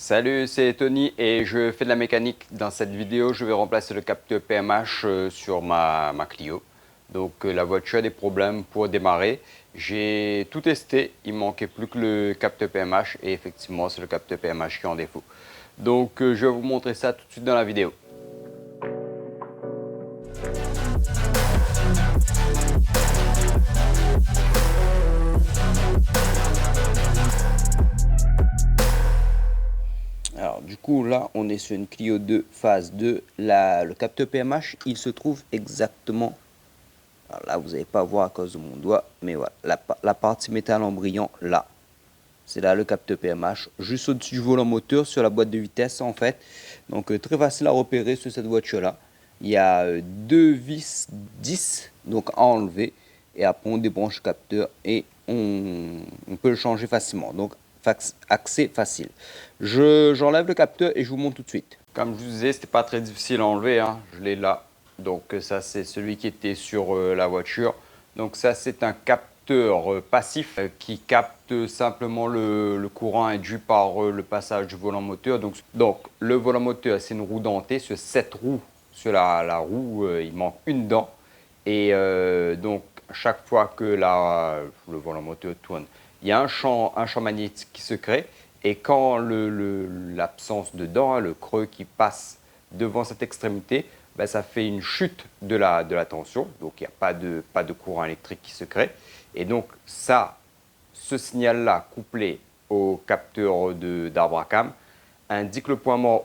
Salut, c'est Tony et je fais de la mécanique. Dans cette vidéo, je vais remplacer le capteur PMH sur ma Clio. Donc la voiture a des problèmes pour démarrer. J'ai tout testé, il manquait plus que le capteur PMH et effectivement c'est le capteur PMH qui est en défaut. Donc je vais vous montrer ça tout de suite dans la vidéo. Alors du coup là on est sur une Clio 2 phase 2, le capteur PMH il se trouve exactement, alors là vous n'allez pas voir à cause de mon doigt, mais voilà, la partie métal en brillant là, c'est là le capteur PMH, juste au-dessus du volant moteur sur la boîte de vitesse en fait, donc très facile à repérer sur cette voiture là. Il y a deux vis 10 donc à enlever et après on débranche le capteur et on peut le changer facilement. Donc accès facile. J'enlève le capteur et je vous montre tout de suite. Comme je vous disais, c'était pas très difficile à enlever, hein. Je l'ai là. Donc ça c'est celui qui était sur la voiture. Donc ça c'est un capteur passif qui capte simplement le courant induit par le passage du volant moteur. Donc le volant moteur c'est une roue dentée. Sur 7 roues, sur la roue il manque une dent. Et donc chaque fois que le volant moteur tourne, il y a un champ magnétique qui se crée et quand l'absence de dent, hein, le creux qui passe devant cette extrémité, ben, ça fait une chute de la tension, donc il n'y a pas de courant électrique qui se crée. Et donc ce signal-là couplé au capteur d'arbre à cam indique le point mort.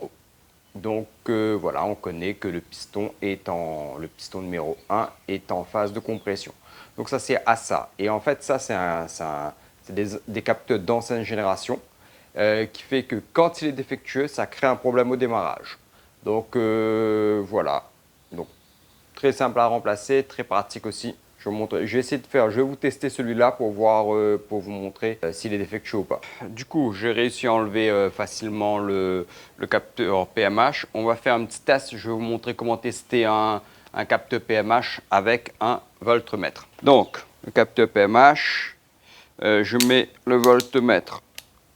Donc voilà, on connaît que le piston numéro 1 est en phase de compression. Donc ça c'est à ça. Et en fait ça c'est des capteurs d'ancienne génération qui fait que quand il est défectueux, ça crée un problème au démarrage. Donc voilà. Donc très simple à remplacer, très pratique aussi. Je vais essayer de faire, je vais vous tester celui-là pour voir, pour vous montrer s'il est défectueux ou pas. Du coup, j'ai réussi à enlever facilement le capteur PMH. On va faire un petit test, je vais vous montrer comment tester un capteur PMH avec un voltmètre. Donc, le capteur PMH, je mets le voltmètre,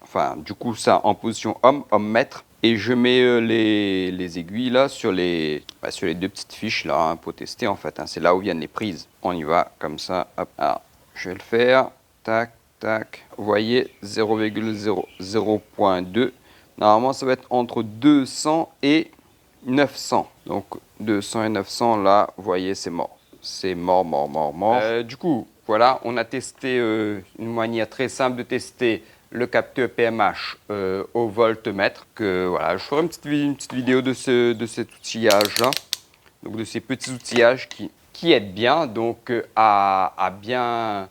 enfin du coup ça en position ohm-mètre. Et je mets les aiguilles là sur les deux petites fiches là hein, pour tester en fait. Hein, c'est là où viennent les prises. On y va comme ça. Hop. Alors, je vais le faire. Tac, tac. Vous voyez 0,0.2. Normalement, ça va être entre 200 et 900. Donc 200 et 900 là, vous voyez, c'est mort. C'est mort. Du coup, voilà, on a testé une manière très simple de tester le capteur PMH au voltmètre. Voilà, je ferai une petite vidéo de cet outillage là, donc de ces petits outillages qui aident bien donc à bien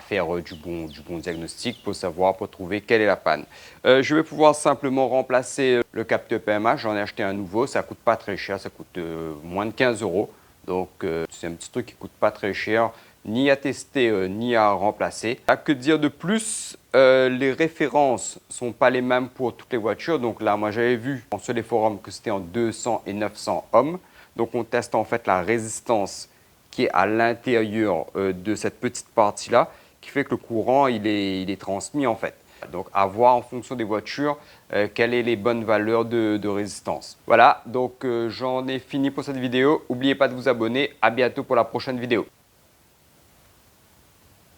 faire du bon diagnostic pour savoir, pour trouver quelle est la panne. Je vais pouvoir simplement remplacer le capteur PMH. J'en ai acheté un nouveau, ça coûte pas très cher, ça coûte moins de 15 €. Donc c'est un petit truc qui coûte pas très cher, ni à tester ni à remplacer. Que dire de plus, les références sont pas les mêmes pour toutes les voitures. Donc là, moi j'avais vu sur les forums que c'était en 200 et 900 ohms. Donc on teste en fait la résistance qui est à l'intérieur de cette petite partie là, qui fait que le courant il est transmis en fait. Donc à voir en fonction des voitures quelles sont les bonnes valeurs de résistance. Voilà, donc j'en ai fini pour cette vidéo. N'oubliez pas de vous abonner. À bientôt pour la prochaine vidéo.